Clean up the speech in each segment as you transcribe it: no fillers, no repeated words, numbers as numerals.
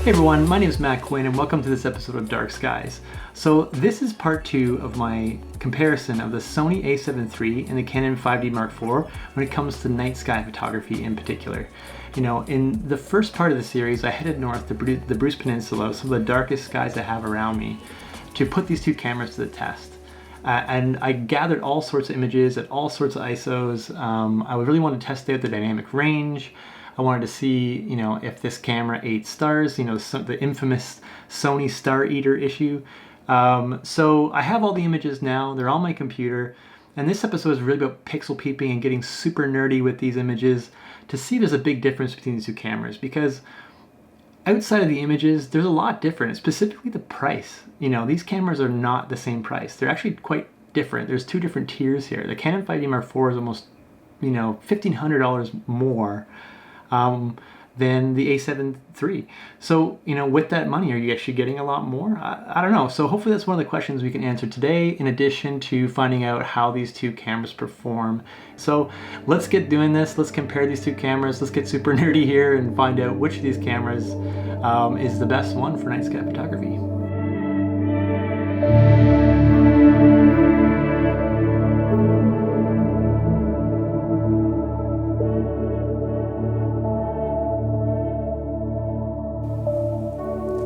Hey everyone, my name is Matt Quinn and welcome to this episode of Dark Skies. So this is part 2 of my comparison of the Sony A7iii and the Canon 5D Mark IV when it comes to night sky photography in particular. You know, in the first part of the series I headed north to the Bruce Peninsula, some of the darkest skies I have around me, to put these two cameras to the test. And I gathered all sorts of images at all sorts of ISOs. I really wanted to test out the dynamic range. I wanted to see, you know, if this camera ate stars, you know, the infamous Sony Star Eater issue. So I have all the images now, they're on my computer, and this episode is really about pixel peeping and getting super nerdy with these images to see if there's a big difference between these two cameras, because outside of the images, there's a lot different, specifically the price. You know, these cameras are not the same price. They're actually quite different. There's two different tiers here. The Canon 5D Mark IV is almost, you know, $1,500 more than the A7iii. So, you know, with that money, are you actually getting a lot more? I don't know. So hopefully that's one of the questions we can answer today, in addition to finding out how these two cameras perform. So let's get doing this. Let's compare these two cameras. Let's get super nerdy here and find out which of these cameras is the best one for night sky photography.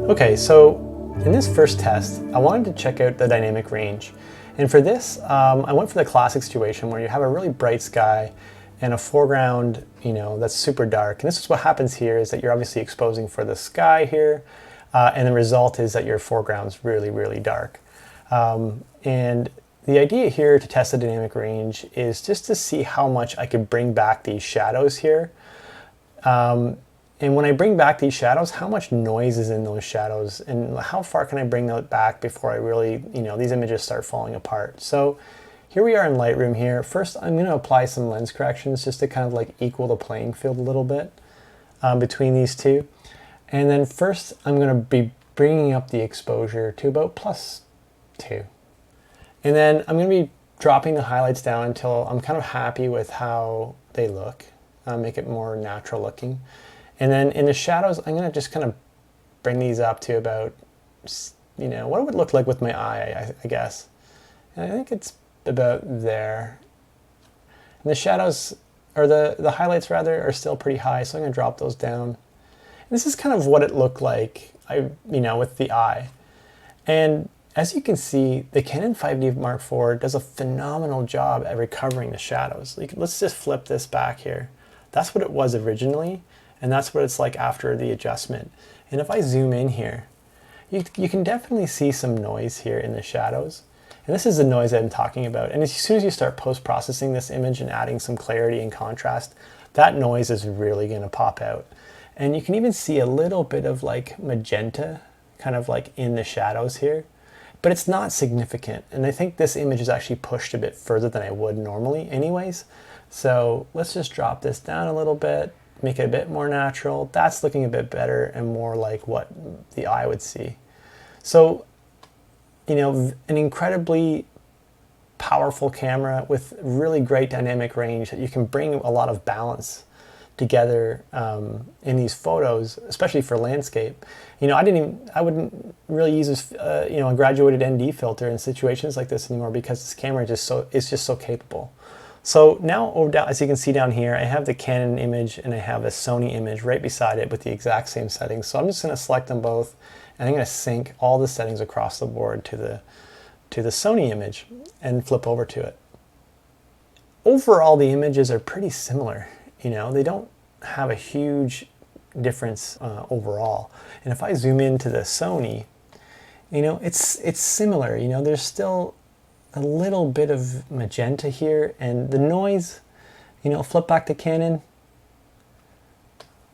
Okay, so in this first test, I wanted to check out the dynamic range. And for this, I went for the classic situation where you have a really bright sky and a foreground, you know, that's super dark. And this is what happens here, is that you're obviously exposing for the sky here, and the result is that your foreground's really, really dark. And the idea here to test the dynamic range is just to see how much I could bring back these shadows here. And when I bring back these shadows, how much noise is in those shadows and how far can I bring that back before I really, you know, these images start falling apart. So here we are in Lightroom here. First, I'm going to apply some lens corrections just to kind of like equal the playing field a little bit between these two. And then first, I'm going to be bringing up the exposure to about +2. And then I'm going to be dropping the highlights down until I'm kind of happy with how they look, make it more natural looking. And then in the shadows, I'm going to just kind of bring these up to about, you know, what it would look like with my eye, I guess. And I think it's about there. And the shadows, or the highlights rather, are still pretty high, so I'm going to drop those down. And this is kind of what it looked like, you know, with the eye. And as you can see, the Canon 5D Mark IV does a phenomenal job at recovering the shadows. Like, let's just flip this back here. That's what it was originally. And that's what it's like after the adjustment. And if I zoom in here, you can definitely see some noise here in the shadows. And this is the noise I'm talking about. And as soon as you start post-processing this image and adding some clarity and contrast, that noise is really going to pop out. And you can even see a little bit of like magenta kind of like in the shadows here. But it's not significant. And I think this image is actually pushed a bit further than I would normally anyways. So let's just drop this down a little bit. Make it a bit more natural. That's looking a bit better and more like what the eye would see. So, you know, an incredibly powerful camera with really great dynamic range that you can bring a lot of balance together in these photos, especially for landscape. You know, I wouldn't really use this, you know, a graduated ND filter in situations like this anymore because this camera is just so capable. So now, as you can see down here, I have the Canon image and I have a Sony image right beside it with the exact same settings. So I'm just going to select them both, and I'm going to sync all the settings across the board to the Sony image and flip over to it. Overall, the images are pretty similar. You know, they don't have a huge difference overall. And if I zoom into the Sony, you know, it's similar. You know, there's still a little bit of magenta here, and the noise, you know, flip back to Canon,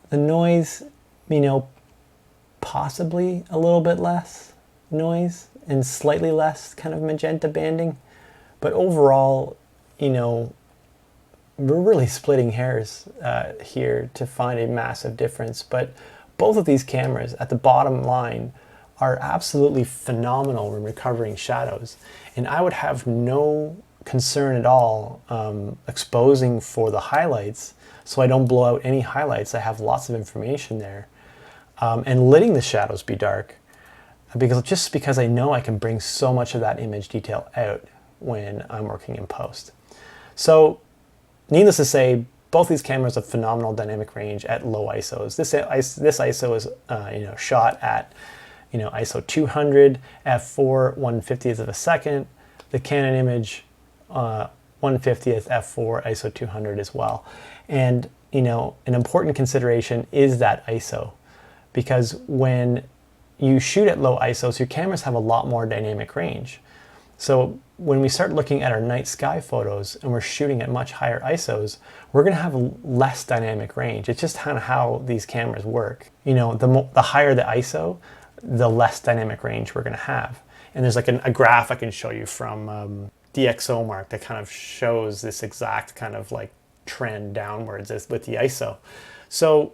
the noise, you know, possibly a little bit less noise and slightly less kind of magenta banding, but overall, you know, we're really splitting hairs here to find a massive difference. But both of these cameras at the bottom line are absolutely phenomenal when recovering shadows. And I would have no concern at all exposing for the highlights so I don't blow out any highlights. I have lots of information there. and letting the shadows be dark, because I know I can bring so much of that image detail out when I'm working in post. So needless to say, both these cameras have phenomenal dynamic range at low ISOs. This ISO is shot at ISO 200, f4 1/50th of a second. The Canon image 1/50th f4 ISO 200 as well. And an important consideration is that ISO, because when you shoot at low ISOs, your cameras have a lot more dynamic range. So when we start looking at our night sky photos and we're shooting at much higher ISOs, we're going to have less dynamic range. It's just kind of how these cameras work. The higher the ISO, the less dynamic range we're going to have. And there's like a graph I can show you from DxOMark that kind of shows this exact kind of like trend downwards with the ISO. So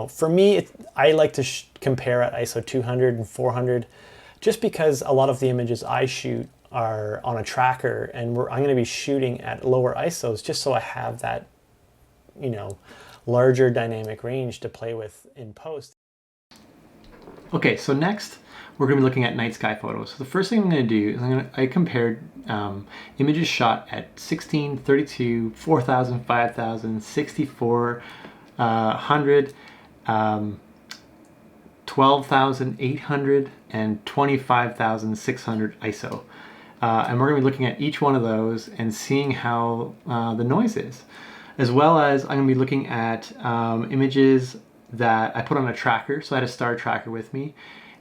for me, I like to compare at ISO 200 and 400, just because a lot of the images I shoot are on a tracker, and I'm going to be shooting at lower ISOs just so I have that, larger dynamic range to play with in post. Okay, so next we're going to be looking at night sky photos. So the first thing I'm going to do is I compared images shot at 16, 32, 4000, 5000, 6400, 12,800, and 25,600 ISO. And we're going to be looking at each one of those and seeing how the noise is. As well as I'm going to be looking at images that I put on a tracker. So I had a star tracker with me,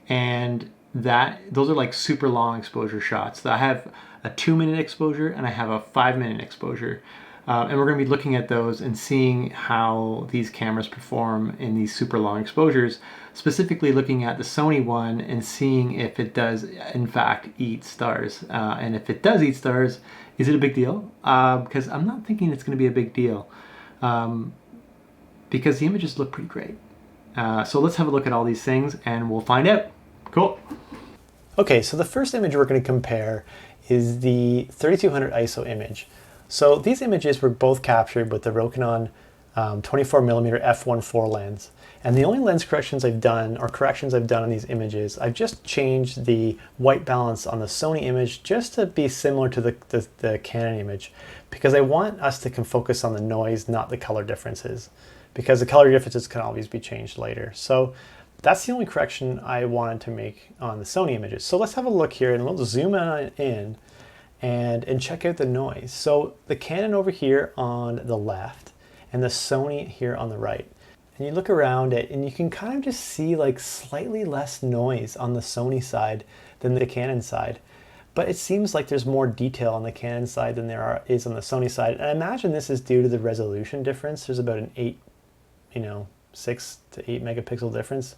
and those are like super long exposure shots. So I have a 2-minute exposure and I have a 5-minute exposure. And we're going to be looking at those and seeing how these cameras perform in these super long exposures, specifically looking at the Sony one and seeing if it does in fact eat stars. And if it does eat stars, is it a big deal? Because I'm not thinking it's going to be a big deal, because the images look pretty great. So let's have a look at all these things and we'll find out. Cool. Okay, so the first image we're going to compare is the 3200 ISO image. So these images were both captured with the Canon 24mm f1.4 lens. And the only lens corrections I've done on these images, I've just changed the white balance on the Sony image just to be similar to the Canon image, because I want us to focus on the noise, not the color differences, because the color differences can always be changed later. So that's the only correction I wanted to make on the Sony images. So let's have a look here and we'll zoom in and check out the noise. So the Canon over here on the left and the Sony here on the right. And you look around it and you can kind of just see like slightly less noise on the Sony side than the Canon side. But it seems like there's more detail on the Canon side than there is on the Sony side. And I imagine this is due to the resolution difference. There's about an 6 to 8 megapixel difference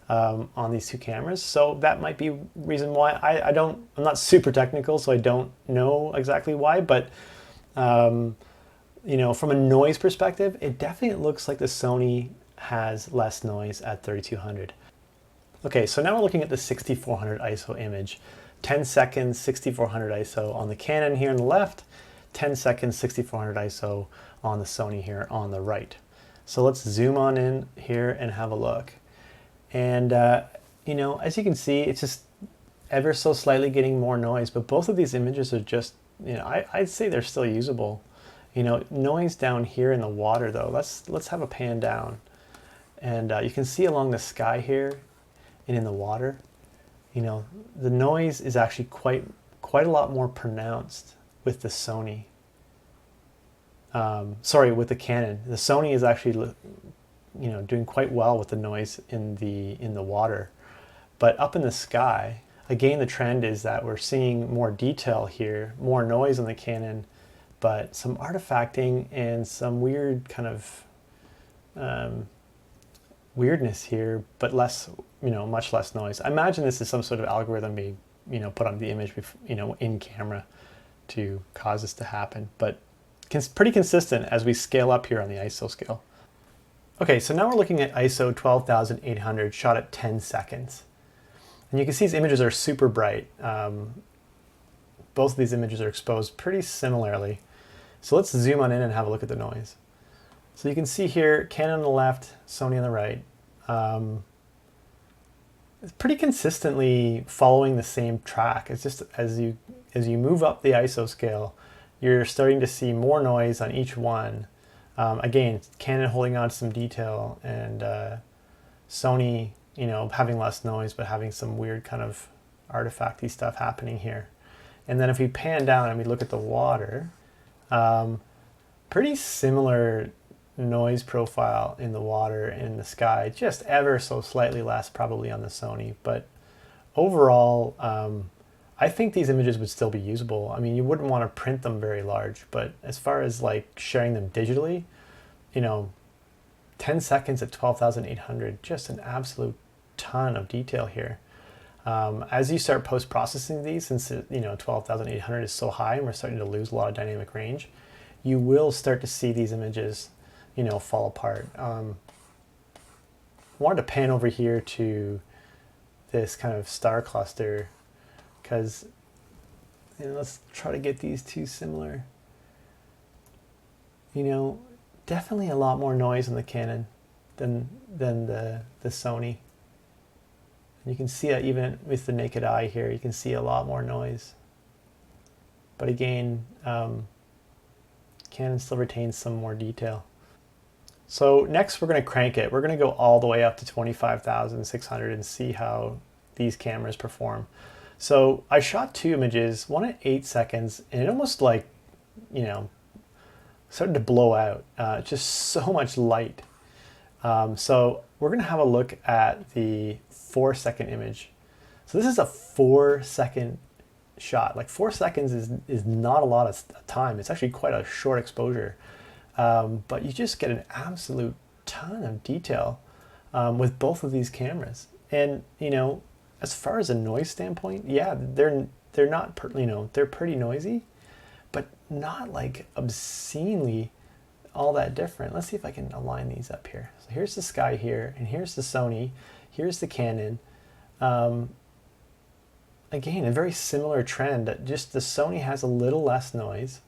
on these two cameras. So that might be reason why. I'm not super technical, so I don't know exactly why, but from a noise perspective, it definitely looks like the Sony has less noise at 3200. Okay, so now we're looking at the 6400 ISO image. 10 seconds, 6400 ISO on the Canon here on the left, 10 seconds, 6400 ISO on the Sony here on the right. So let's zoom on in here and have a look. And, as you can see, it's just ever so slightly getting more noise, but both of these images are just, I'd say they're still usable. Noise down here in the water though, let's have a pan down. And you can see along the sky here and in the water, the noise is actually quite a lot more pronounced with the Sony. With the Canon. The Sony is actually doing quite well with the noise in the water. But up in the sky, again, the trend is that we're seeing more detail here, more noise on the Canon, but some artifacting and some weird kind of weirdness here, but less, much less noise. I imagine this is some sort of algorithm being, put on the image, in camera to cause this to happen. But pretty consistent as we scale up here on the ISO scale. Okay, so now we're looking at ISO 12,800 shot at 10 seconds. And you can see these images are super bright. Both of these images are exposed pretty similarly. So let's zoom on in and have a look at the noise. So you can see here, Canon on the left, Sony on the right. pretty consistently following the same track. It's just as you move up the ISO scale, you're starting to see more noise on each one. Again, Canon holding on to some detail, and Sony, having less noise but having some weird kind of artifacty stuff happening here. And then if we pan down and we look at the water, pretty similar noise profile in the water and in the sky, just ever so slightly less probably on the Sony. But overall, I think these images would still be usable. I mean, you wouldn't want to print them very large, but as far as like sharing them digitally, 10 seconds at 12,800, just an absolute ton of detail here. As you start post-processing these, since 12,800 is so high and we're starting to lose a lot of dynamic range, you will start to see these images, fall apart. I wanted to pan over here to this kind of star cluster, because let's try to get these two similar. Definitely a lot more noise on the Canon than the Sony. And you can see that even with the naked eye here, you can see a lot more noise. But again, Canon still retains some more detail. So next we're going to crank it. We're going to go all the way up to 25,600 and see how these cameras perform. So I shot two images, one at 8 seconds, and it almost like, started to blow out. Just so much light. So we're going to have a look at the 4-second image. So this is a 4-second shot. Like 4 seconds is not a lot of time. It's actually quite a short exposure. But you just get an absolute ton of detail with both of these cameras. And, as far as a noise standpoint, yeah, they're not, they're pretty noisy, but not like obscenely all that different. Let's see if I can align these up here. So here's the sky here, and here's the Sony, here's the Canon. Again, a very similar trend. Just the Sony has a little less noise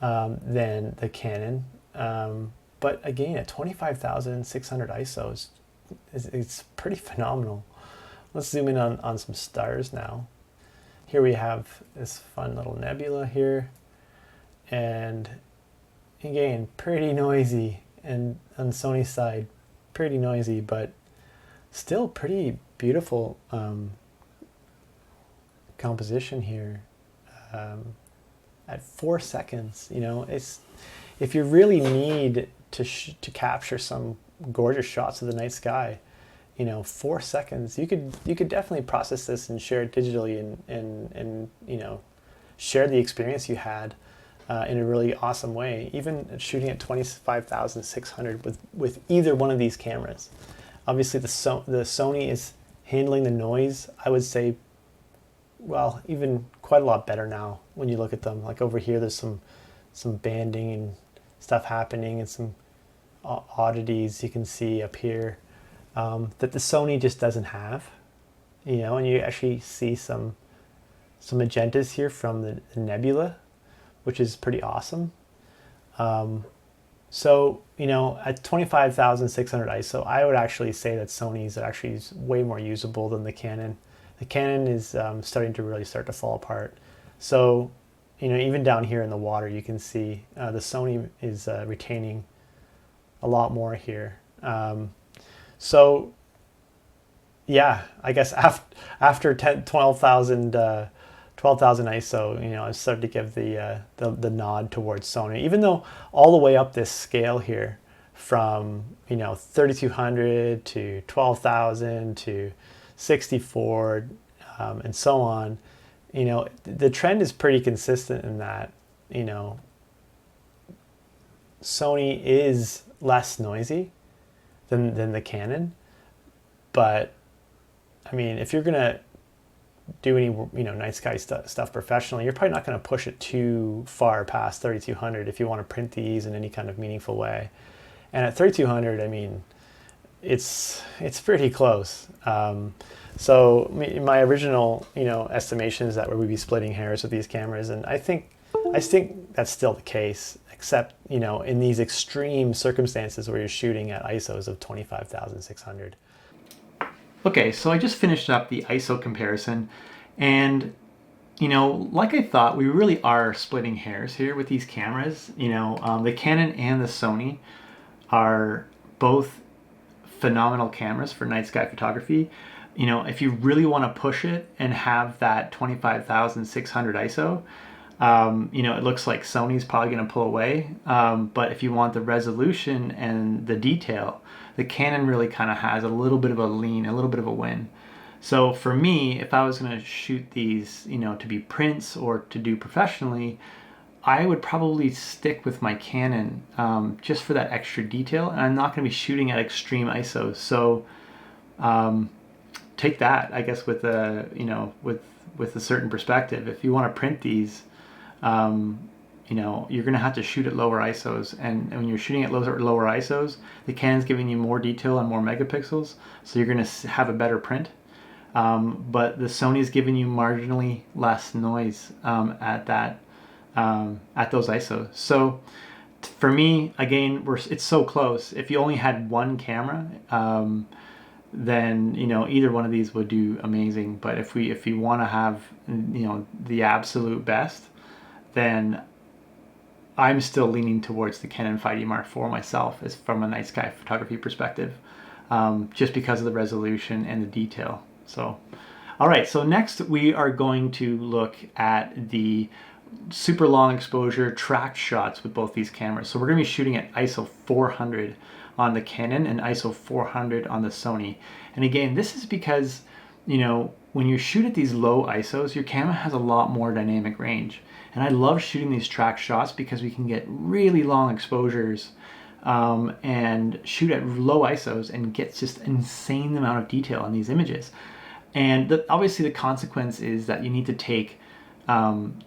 than the Canon, but again, at 25,600 ISOs, it's pretty phenomenal. Let's zoom in on some stars now. Here we have this fun little nebula here, and again, pretty noisy, and on Sony's side, pretty noisy, but still pretty beautiful composition here. At 4 seconds, it's, if you really need to capture some gorgeous shots of the night sky, 4 seconds, you could definitely process this and share it digitally and share the experience you had in a really awesome way, even shooting at 25,600 with either one of these cameras. Obviously the Sony is handling the noise, I would say, well, even quite a lot better now when you look at them. Like over here, there's some banding and stuff happening, and some oddities you can see up here that the Sony just doesn't have. And you actually see some magentas here from the nebula, which is pretty awesome. So, at 25,600 ISO, I would actually say that Sony's actually way more usable than the Canon. The Canon is starting to fall apart. So, even down here in the water, you can see the Sony is retaining a lot more here. So, yeah, I guess after 12,000 ISO, I started to give the nod towards Sony, even though all the way up this scale here, from 3,200 to 12,000 to 64 and so on, the trend is pretty consistent in that Sony is less noisy than the Canon. But I mean, if you're gonna do any night sky stuff professionally, you're probably not going to push it too far past 3,200 if you want to print these in any kind of meaningful way. And at 3,200, I mean, it's pretty close. So my original estimation is that we'd be splitting hairs with these cameras, and I think that's still the case, except in these extreme circumstances where you're shooting at ISOs of 25,600. Okay, so I just finished up the ISO comparison, and you know, like I thought, we really are splitting hairs here with these cameras. You know, the Canon and the Sony are both phenomenal cameras for night sky photography. You know, if you really want to push it and have that 25,600 ISO, you know, it looks like Sony's probably going to pull away. But if you want the resolution and the detail, the Canon really kind of has a little bit of a lean, a little bit of a win. So for me, if I was going to shoot these, you know, to be prints or to do professionally, I would probably stick with my Canon just for that extra detail. And I'm not going to be shooting at extreme ISOs. So take that, I guess, with a, you know, with a certain perspective. If you want to print these, you know, you're going to have to shoot at lower ISOs, and when you're shooting at lower ISOs, the Canon's giving you more detail and more megapixels, so you're going to have a better print. But the Sony's giving you marginally less noise at those ISOs. So for me, again, it's so close. If you only had one camera, then you know either one of these would do amazing. But if you want to have, you know, the absolute best, then I'm still leaning towards the Canon 5D Mark IV myself, as from a night sky photography perspective, just because of the resolution and the detail. So, all right, so next we are going to look at the super long exposure tracked shots with both these cameras. So we're going to be shooting at ISO 400 on the Canon and ISO 400 on the Sony. And again, this is because, you know, when you shoot at these low ISOs, your camera has a lot more dynamic range. And I love shooting these track shots because we can get really long exposures and shoot at low ISOs and get just an insane amount of detail on these images. And obviously the consequence is that you need to take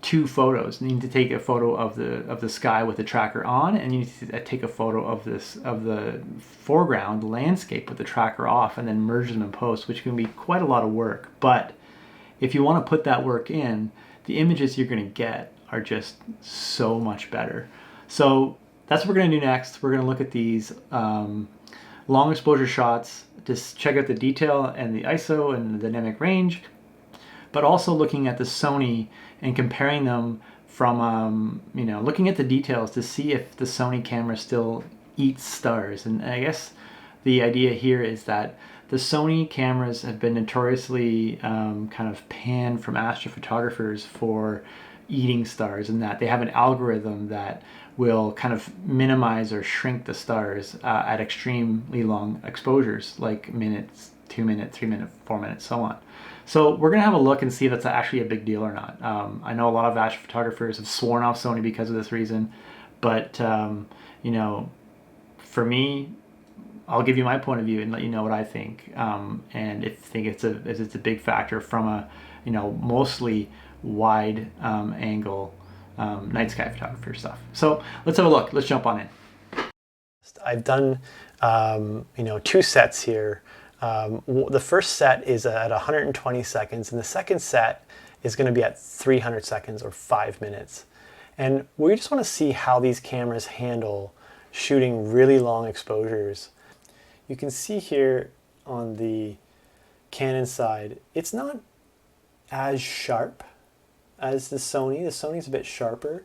two photos. You need to take a photo of the sky with the tracker on, and you need to take a photo of the foreground landscape with the tracker off, and then merge them in post, which can be quite a lot of work. But if you want to put that work in, the images you're going to get are just so much better. So that's what we're going to do next. We're going to look at these long exposure shots, just check out the detail and the ISO and the dynamic range, but also looking at the Sony and comparing them from, you know, looking at the details to see if the Sony camera still eats stars. And I guess the idea here is that the Sony cameras have been notoriously kind of panned from astrophotographers for eating stars, and that they have an algorithm that will kind of minimize or shrink the stars at extremely long exposures, like minutes, 2 minutes, 3 minutes, 4 minutes, so on. So we're going to have a look and see if that's actually a big deal or not. I know a lot of astrophotographers have sworn off Sony because of this reason, but you know, for me, I'll give you my point of view and let you know what I think. And if I think it's a big factor from a, you know, mostly wide angle night sky photographer stuff. So let's have a look. Let's jump on in. I've done you know, two sets here. The first set is at 120 seconds, and the second set is going to be at 300 seconds or 5 minutes. And we just want to see how these cameras handle shooting really long exposures. You can see here on the Canon side, it's not as sharp as the Sony. The Sony's a bit sharper,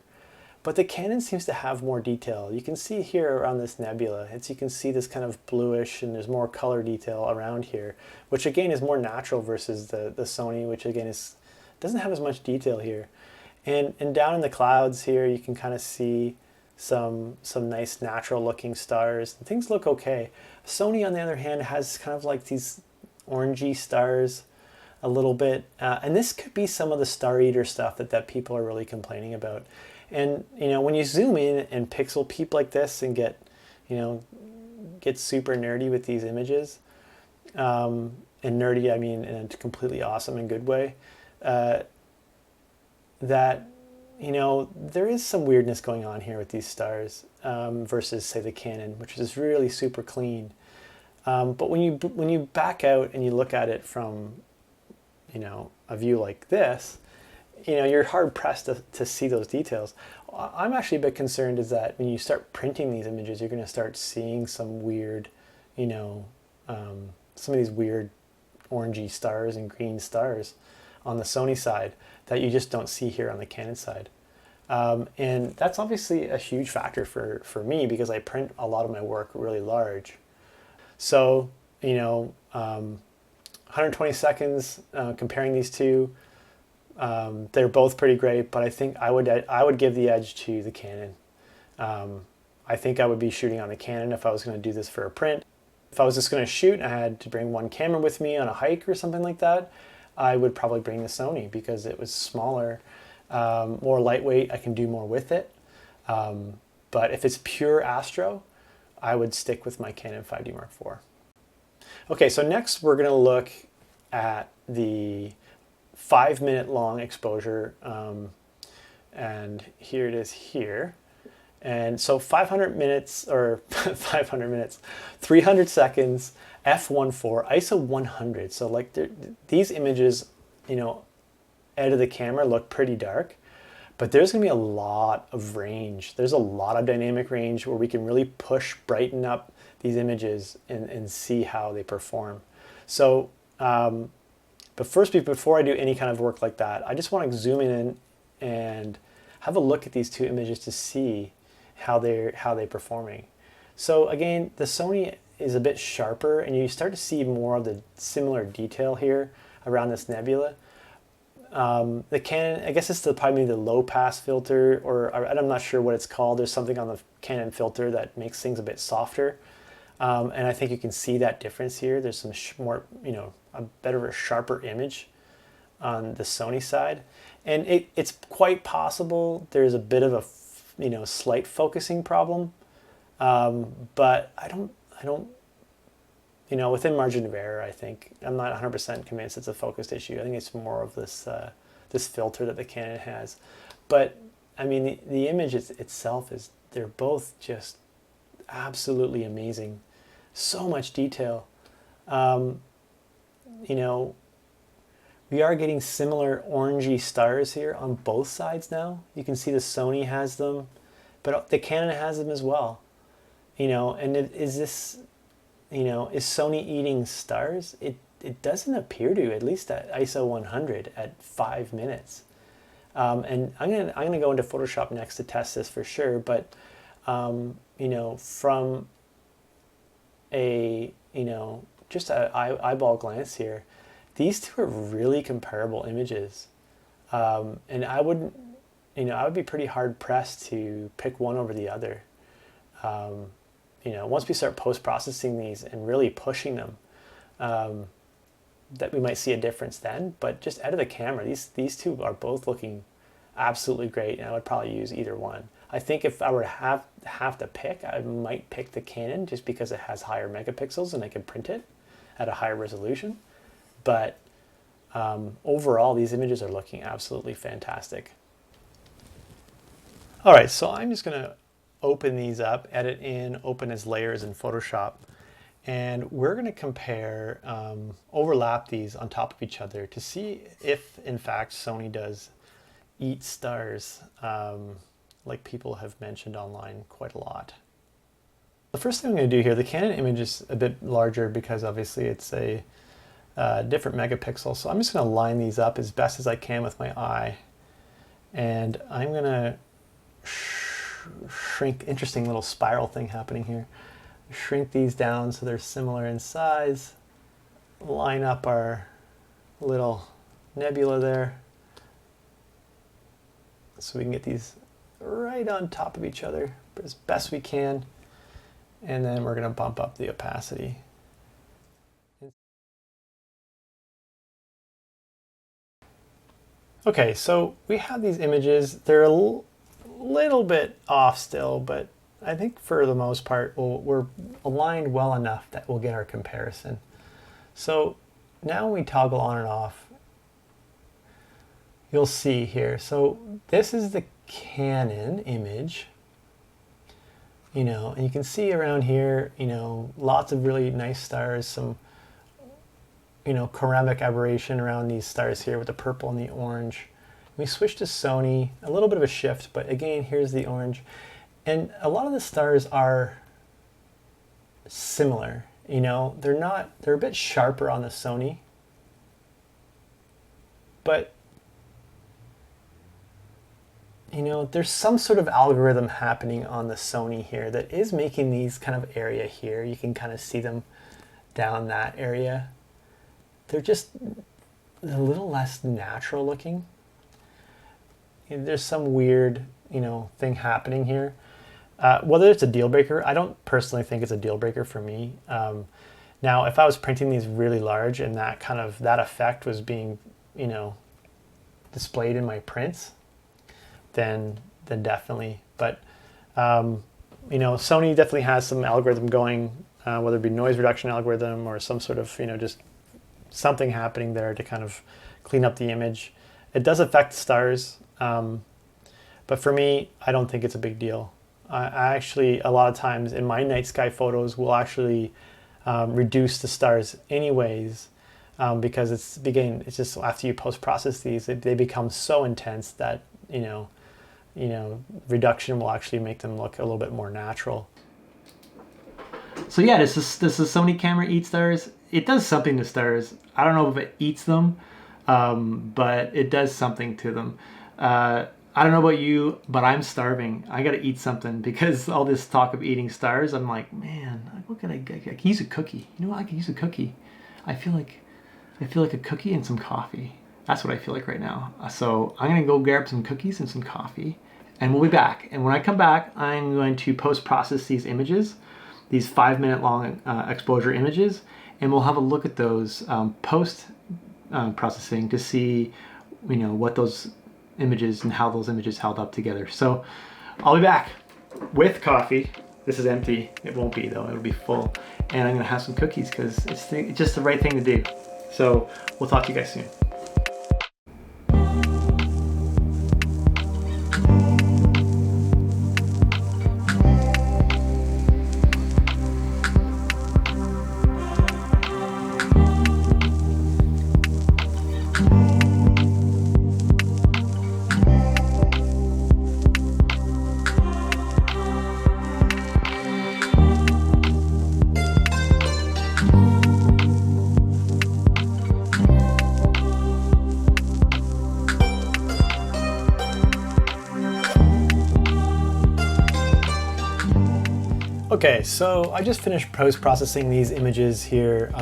but the Canon seems to have more detail. You can see here around this nebula, you can see this kind of bluish, and there's more color detail around here, which again is more natural versus the Sony, which again doesn't have as much detail here. And down in the clouds here, you can kind of see some nice natural looking stars. Things look okay. Sony, on the other hand, has kind of like these orangey stars a little bit, and this could be some of the star eater stuff that people are really complaining about. And you know, when you zoom in and pixel peep like this and get super nerdy with these images, and nerdy I mean in a completely awesome and good way, that, you know, there is some weirdness going on here with these stars versus, say, the Canon, which is really super clean. But when you back out and you look at it from, you know, a view like this, you know, you're hard pressed to see those details. I'm actually a bit concerned is that when you start printing these images, you're going to start seeing some weird, you know, some of these weird orangey stars and green stars on the Sony side that you just don't see here on the Canon side. And that's obviously a huge factor for me because I print a lot of my work really large. So, 120 seconds, comparing these two, they're both pretty great, but I think I would give the edge to the Canon. I think I would be shooting on the Canon if I was going to do this for a print. If I was just going to shoot and I had to bring one camera with me on a hike or something like that, I would probably bring the Sony because it was smaller, more lightweight. I can do more with it. But if it's pure astro, I would stick with my Canon 5D Mark IV. Okay, so next we're going to look at the 5-minute long exposure, and here it is here. And so 500 minutes, or 500 minutes, 300 seconds, f1.4, ISO 100. So like these images, out of the camera look pretty dark, but there's going to be a lot of range. There's a lot of dynamic range where we can really brighten up these images and see how they perform. So, but first, before I do any kind of work like that, I just want to zoom in and have a look at these two images to see how they're performing. So again, the Sony is a bit sharper, and you start to see more of the similar detail here around this nebula. The Canon, I guess it's probably the low pass filter, or I'm not sure what it's called. There's something on the Canon filter that makes things a bit softer. And I think you can see that difference here. There's some more, a better, sharper image on the Sony side. And it's quite possible there's a bit of a, slight focusing problem. But I don't, within margin of error, I think. I'm not 100% convinced it's a focused issue. I think it's more of this, this filter that the Canon has. But, I mean, the image itself they're both just absolutely amazing. So much detail. We are getting similar orangey stars here on both sides now. You can see the Sony has them, but the Canon has them as well. And is Sony eating stars? It doesn't appear to, at least at ISO 100 at 5 minutes. And I'm gonna go into Photoshop next to test this for sure, but from just an eyeball glance here, these two are really comparable images. And I would be pretty hard pressed to pick one over the other. Once we start post-processing these and really pushing them, that we might see a difference then. But just out of the camera, these two are both looking absolutely great, and I would probably use either one. I think if I were to have to pick, I might pick the Canon just because it has higher megapixels and I can print it at a higher resolution. But overall, these images are looking absolutely fantastic. All right, so I'm just going to open these up, edit in, open as layers in Photoshop, and we're going to compare, overlap these on top of each other to see if, in fact, Sony does eat stars, like people have mentioned online quite a lot. The first thing I'm going to do here, the Canon image is a bit larger because obviously it's a different megapixel, so I'm just going to line these up as best as I can with my eye, and I'm going to shrink, interesting little spiral thing happening here, shrink these down so they're similar in size, line up our little nebula there so we can get these right on top of each other as best we can, and then we're going to bump up the opacity. Okay, so we have these images. They're a little bit off still, but I think for the most part we're aligned well enough that we'll get our comparison. So now when we toggle on and off, you'll see here. So this is the Canon image, and you can see around here, lots of really nice stars, some ceramic aberration around these stars here with the purple and the orange. We switch to Sony, a little bit of a shift, but again, here's the orange. And a lot of the stars are similar, they're a bit sharper on the Sony but you know, there's some sort of algorithm happening on the Sony here that is making these kind of area here. You can kind of see them down that area. They're just a little less natural looking. There's some weird, you know, thing happening here. Whether it's a deal breaker, I don't personally think it's a deal breaker for me. Now, if I was printing these really large and that effect was being, you know, displayed in my prints, then definitely. But you know, Sony definitely has some algorithm going, whether it be noise reduction algorithm or some sort of, you know, just something happening there to kind of clean up the image. It does affect stars, but for me, I don't think it's a big deal. I actually, a lot of times in my night sky photos, will actually reduce the stars anyways, because it's just after you post-process these, they become so intense that, you know, reduction will actually make them look a little bit more natural. So yeah, does the Sony camera eat stars? It does something to stars. I don't know if it eats them, but it does something to them. I don't know about you, but I'm starving. I gotta eat something because all this talk of eating stars, I'm like, man, what could I could use a cookie. You know what? I could use a cookie. I feel like a cookie and some coffee. That's what I feel like right now. So I'm gonna go grab some cookies and some coffee, and we'll be back. And when I come back, I'm going to post-process these images, these 5-minute long exposure images, and we'll have a look at those post-processing to see, you know, what those images and how those images held up together. So I'll be back with coffee. This is empty. It won't be though. It'll be full. And I'm gonna have some cookies because it's just the right thing to do. So we'll talk to you guys soon. Okay, so I just finished post-processing these images here.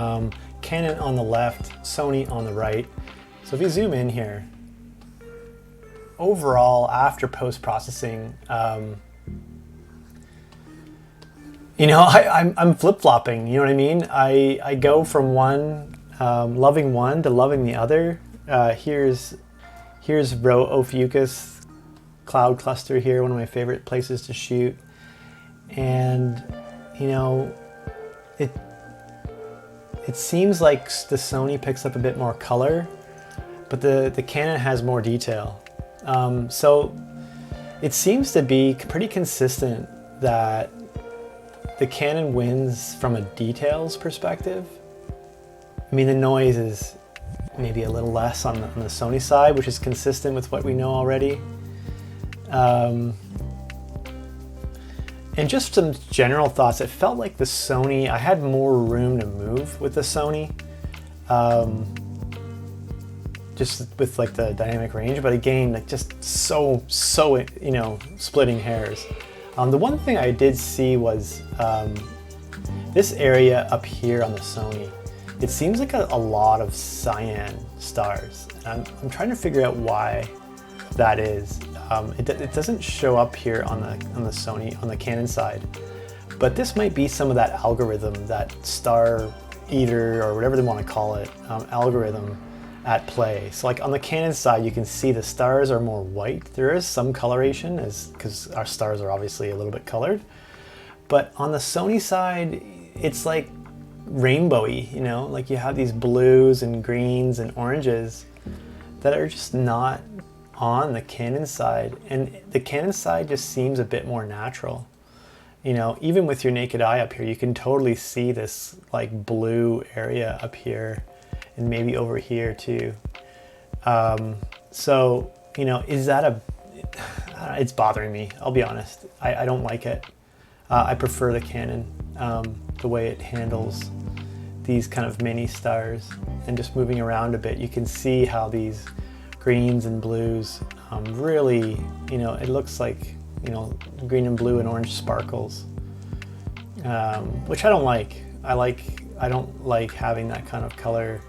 Canon on the left, Sony on the right. So if you zoom in here, overall after post-processing, you know, I'm flip-flopping, you know what I mean? I go from loving one to loving the other. Here's Rho Ophiuchus cloud cluster here, one of my favorite places to shoot. And you know, it seems like the Sony picks up a bit more color, but the Canon has more detail. So it seems to be pretty consistent that the Canon wins from a details perspective. I mean, the noise is maybe a little less on the Sony side, which is consistent with what we know already. And just some general thoughts, it felt like the Sony, I had more room to move with the Sony, just with like the dynamic range, but again, like just so, you know, splitting hairs. The one thing I did see was this area up here on the Sony. It seems like a lot of cyan stars. And I'm trying to figure out why that is. It doesn't show up here on the Sony, on the Canon side, but this might be some of that algorithm, that star eater or whatever they want to call it, algorithm at play. So like on the Canon side, you can see the stars are more white. There is some coloration because our stars are obviously a little bit colored, but on the Sony side, it's like rainbowy, you know, like you have these blues and greens and oranges that are just not on the Canon side, and the Canon side just seems a bit more natural. You know, even with your naked eye up here, you can totally see this like blue area up here and maybe over here too. So, you know, is that it's bothering me, I'll be honest. I don't like it. I prefer the Canon, the way it handles these kind of mini stars, and just moving around a bit, you can see how these greens and blues. Really, you know, it looks like, you know, green and blue and orange sparkles, which I don't like. I don't like having that kind of color.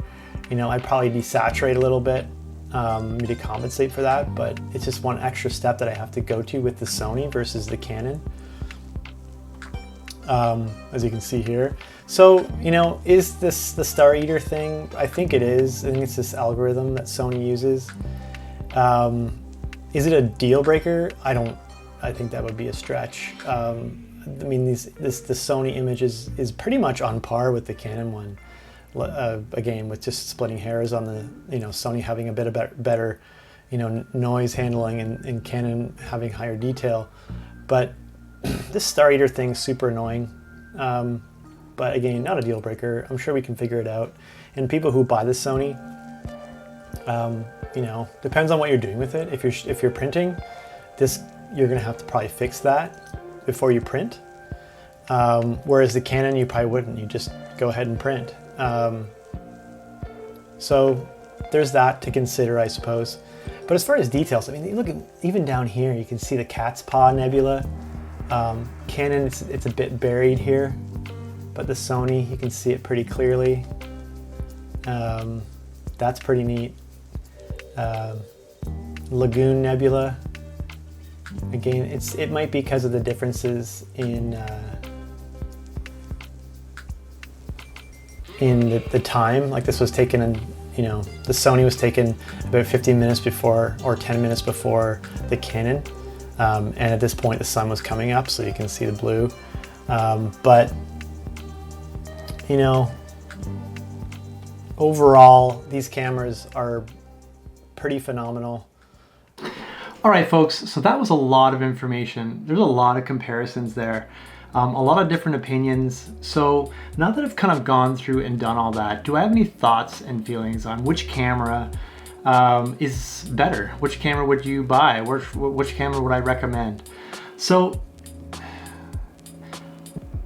You know, I'd probably desaturate a little bit to compensate for that, but it's just one extra step that I have to go to with the Sony versus the Canon, as you can see here. So, you know, is this the Star Eater thing? I think it is. I think it's this algorithm that Sony uses. Is it a deal breaker? I think that would be a stretch. I mean, the Sony image is pretty much on par with the Canon one. Again, with just splitting hairs on the, you know, Sony having a bit of better, you know, noise handling and Canon having higher detail. But this Star Eater thing's super annoying. But again, not a deal breaker. I'm sure we can figure it out. And people who buy the Sony, you know, depends on what you're doing with it. If you're printing, you're gonna have to probably fix that before you print. Whereas the Canon, you probably wouldn't. You just go ahead and print. So there's that to consider, I suppose. But as far as details, I mean, look at, even down here, you can see the cat's paw nebula. Canon, it's a bit buried here, but the Sony, you can see it pretty clearly. That's pretty neat. Lagoon Nebula. Again, it might be because of the differences in the time. Like, this was taken in, you know, the Sony was taken about 15 minutes before or 10 minutes before the Canon. And at this point the sun was coming up, so you can see the blue. But, you know, overall, these cameras are pretty phenomenal. All right, folks, so that was a lot of information. There's a lot of comparisons there, a lot of different opinions. So now that I've kind of gone through and done all that, do I have any thoughts and feelings on which camera is better? Which camera would you buy? Which camera would I recommend? So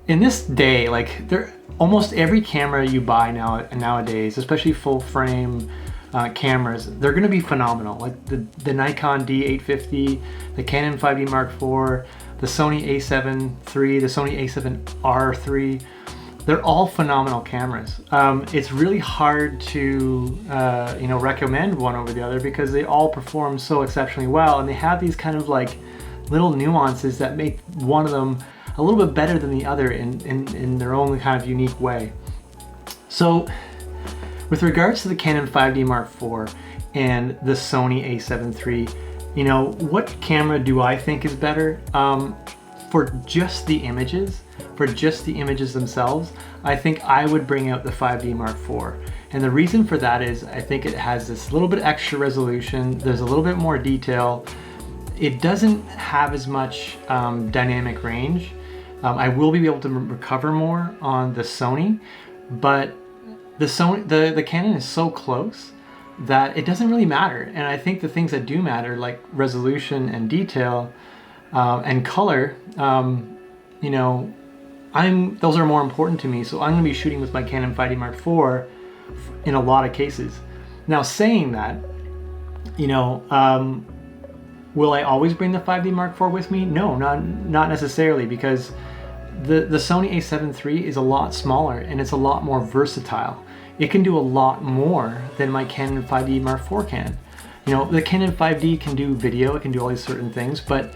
in this day, like, almost every camera you buy nowadays, especially full frame cameras, they're going to be phenomenal. Like the Nikon D850, the Canon 5D Mark IV, the Sony A7iii, the Sony A7R III. They're all phenomenal cameras. It's really hard to you know, recommend one over the other because they all perform so exceptionally well, and they have these kind of like little nuances that make one of them a little bit better than the other in their own kind of unique way. So with regards to the Canon 5D Mark IV and the Sony A7iii, you know, what camera do I think is better? For just the images, themselves, I think I would bring out the 5D Mark IV. And the reason for that is I think it has this little bit extra resolution, there's a little bit more detail, it doesn't have as much dynamic range. I will be able to recover more on the Sony, but the Canon is so close that it doesn't really matter. And I think the things that do matter, like resolution and detail and color, you know, those are more important to me. So I'm going to be shooting with my Canon 5D Mark IV in a lot of cases. Now, saying that, you know, will I always bring the 5D Mark IV with me? No, not necessarily, because the Sony A7iii is a lot smaller and it's a lot more versatile. It can do a lot more than my Canon 5D Mark IV can. You know, the Canon 5D can do video, it can do all these certain things, but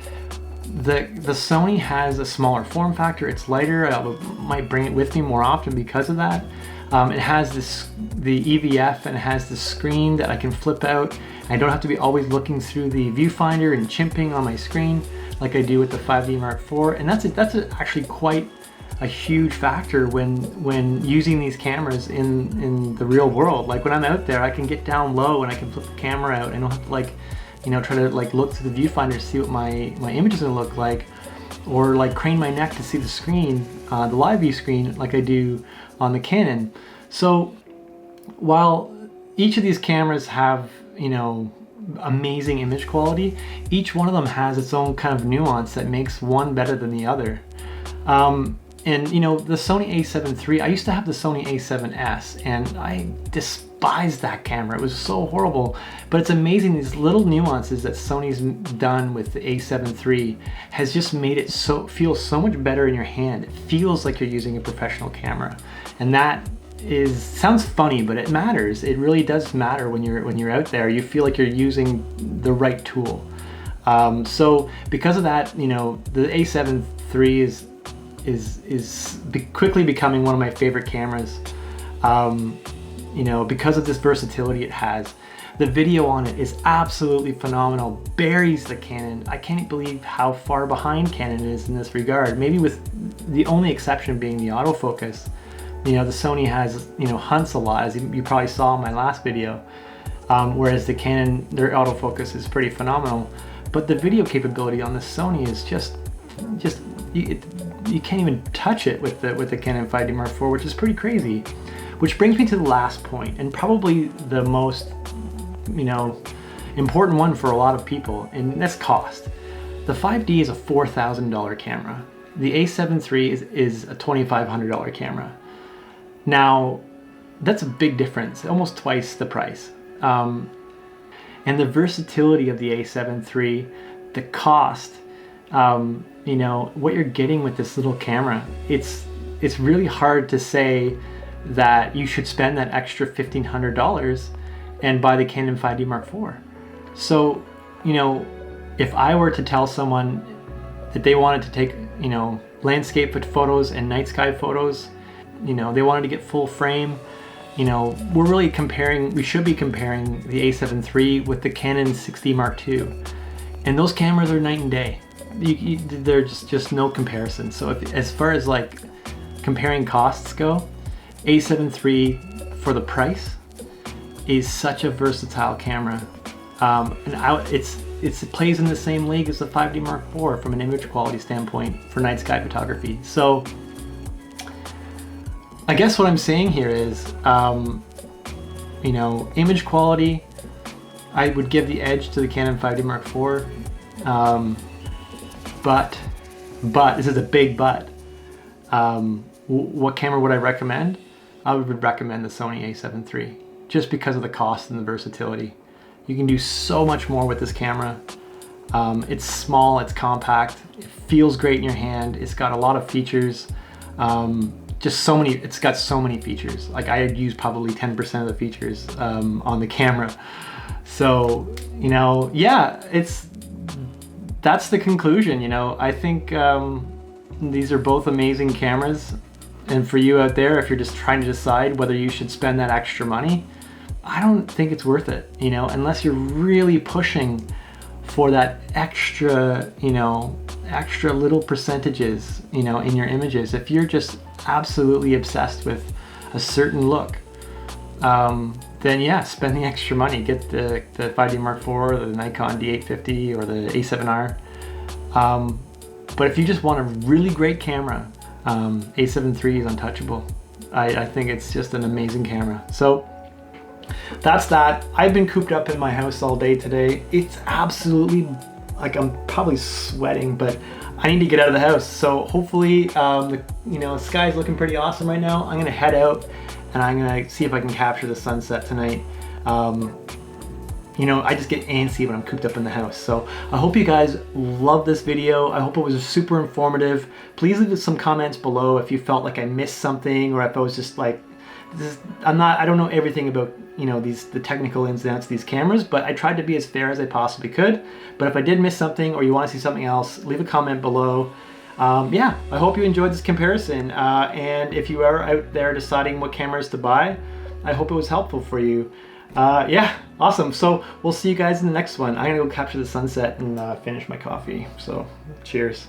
the Sony has a smaller form factor, it's lighter, I might bring it with me more often because of that. It has the EVF, and it has the screen that I can flip out. I don't have to be always looking through the viewfinder and chimping on my screen like I do with the 5D Mark IV, and that's actually quite a huge factor when using these cameras in the real world. Like when I'm out there, I can get down low and I can flip the camera out and I don't have to, like, you know, try to like look through the viewfinder to see what my image is gonna look like, or like crane my neck to see the screen, the live view screen, like I do on the Canon. So while each of these cameras have, you know, amazing image quality, each one of them has its own kind of nuance that makes one better than the other. And you know, the Sony A7iii, I used to have the Sony A7S, and I despised that camera. It was so horrible. But it's amazing, these little nuances that Sony's done with the A7 III has just made it feel so much better in your hand. It feels like you're using a professional camera. And that sounds funny, but it matters. It really does matter when you're out there. You feel like you're using the right tool. So because of that, you know, the A7 III is quickly becoming one of my favorite cameras. You know, because of this versatility it has. The video on it is absolutely phenomenal, buries the Canon. I can't believe how far behind Canon is in this regard, maybe with the only exception being the autofocus. You know, the Sony has, you know, hunts a lot, as you probably saw in my last video, whereas the Canon, their autofocus is pretty phenomenal. But the video capability on the Sony is just you can't even touch it with the Canon 5D Mark IV, which is pretty crazy. Which brings me to the last point, and probably the most, you know, important one for a lot of people, and that's cost. The 5D is a $4,000 camera. The A7 III is a $2,500 camera. Now, that's a big difference, almost twice the price. And the versatility of the A7 III, the cost, you know, what you're getting with this little camera, it's really hard to say that you should spend that extra $1,500 and buy the Canon 5D Mark IV. So, you know, if I were to tell someone that they wanted to take, you know, landscape photos and night sky photos, you know, they wanted to get full frame, you know, we should be comparing the A7 III with the Canon 6D Mark II. And those cameras are night and day. There's just no comparison. So as far as like comparing costs go, A7 III for the price is such a versatile camera, and it plays in the same league as the 5D Mark IV from an image quality standpoint for night sky photography. So I guess what I'm saying here is, you know, image quality, I would give the edge to the Canon 5D Mark IV, but this is a big but. What camera would I recommend? I would recommend the Sony A7 III, just because of the cost and the versatility. You can do so much more with this camera. It's small, it's compact, it feels great in your hand, it's got a lot of features. It's got so many features. Like I use probably 10% of the features on the camera. So, you know, yeah, that's the conclusion, you know. I think these are both amazing cameras. And for you out there, if you're just trying to decide whether you should spend that extra money, I don't think it's worth it, you know, unless you're really pushing for that extra, you know, extra little percentages, you know, in your images. If you're just absolutely obsessed with a certain look, then yeah, spend the extra money. Get the 5D Mark IV, or the Nikon D850, or the A7R. But if you just want a really great camera, A7 III is untouchable. I think it's just an amazing camera. So that's that. I've been cooped up in my house all day today. It's absolutely, like, I'm probably sweating, but I need to get out of the house. So hopefully, the sky's looking pretty awesome right now. I'm gonna head out and I'm gonna see if I can capture the sunset tonight. You know, I just get antsy when I'm cooped up in the house. So I hope you guys love this video. I hope it was super informative. Please leave some comments below if you felt like I missed something, or if I was just like, I don't know everything about, you know, the technical ins and outs of these cameras, but I tried to be as fair as I possibly could. But if I did miss something, or you want to see something else, leave a comment below. Yeah, I hope you enjoyed this comparison. And if you are out there deciding what cameras to buy, I hope it was helpful for you. Yeah, awesome. So we'll see you guys in the next one. I'm gonna go capture the sunset and finish my coffee. So cheers.